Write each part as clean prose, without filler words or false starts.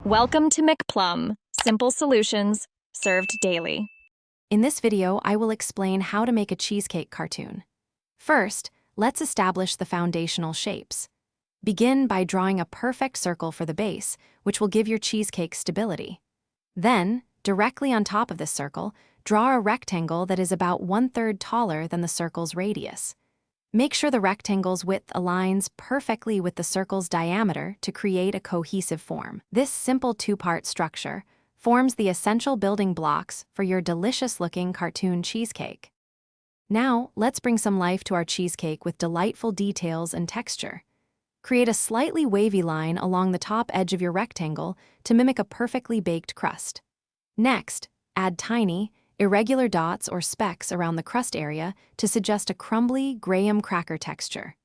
Welcome to McPlum, simple solutions served daily. In this video, I will explain how to make a cheesecake cartoon. First, let's establish the foundational shapes. Begin by drawing a perfect circle for the base, which will give your cheesecake stability. Then, directly on top of this circle, draw a rectangle that is about 1/3 taller than the circle's radius. Make sure the rectangle's width aligns perfectly with the circle's diameter to create a cohesive form. This simple two-part structure forms the essential building blocks for your delicious-looking cartoon cheesecake. Now, let's bring some life to our cheesecake with delightful details and texture. Create a slightly wavy line along the top edge of your rectangle to mimic a perfectly baked crust. Next, add tiny, irregular dots or specks around the crust area to suggest a crumbly, graham cracker texture.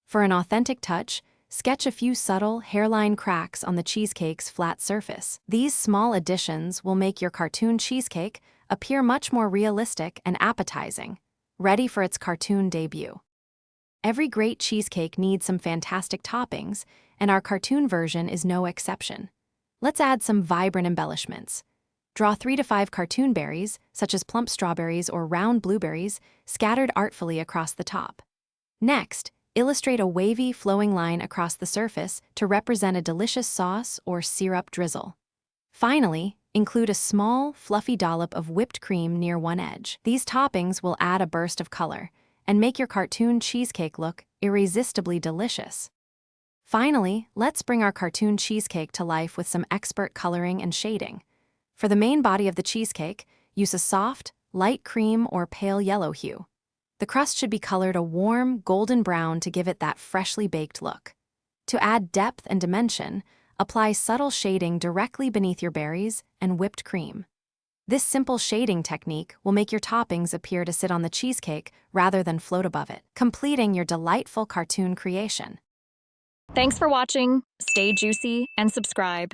For an authentic touch, sketch a few subtle, hairline cracks on the cheesecake's flat surface. These small additions will make your cartoon cheesecake appear much more realistic and appetizing, ready for its cartoon debut. Every great cheesecake needs some fantastic toppings, and our cartoon version is no exception. Let's add some vibrant embellishments. Draw 3 to 5 cartoon berries, such as plump strawberries or round blueberries, scattered artfully across the top. Next, illustrate a wavy, flowing line across the surface to represent a delicious sauce or syrup drizzle. Finally, include a small, fluffy dollop of whipped cream near one edge. These toppings will add a burst of color and make your cartoon cheesecake look irresistibly delicious. Finally, let's bring our cartoon cheesecake to life with some expert coloring and shading. For the main body of the cheesecake, use a soft, light cream or pale yellow hue. The crust should be colored a warm, golden brown to give it that freshly baked look. To add depth and dimension, apply subtle shading directly beneath your berries and whipped cream. This simple shading technique will make your toppings appear to sit on the cheesecake rather than float above it, completing your delightful cartoon creation. Thanks for watching. Stay juicy and subscribe.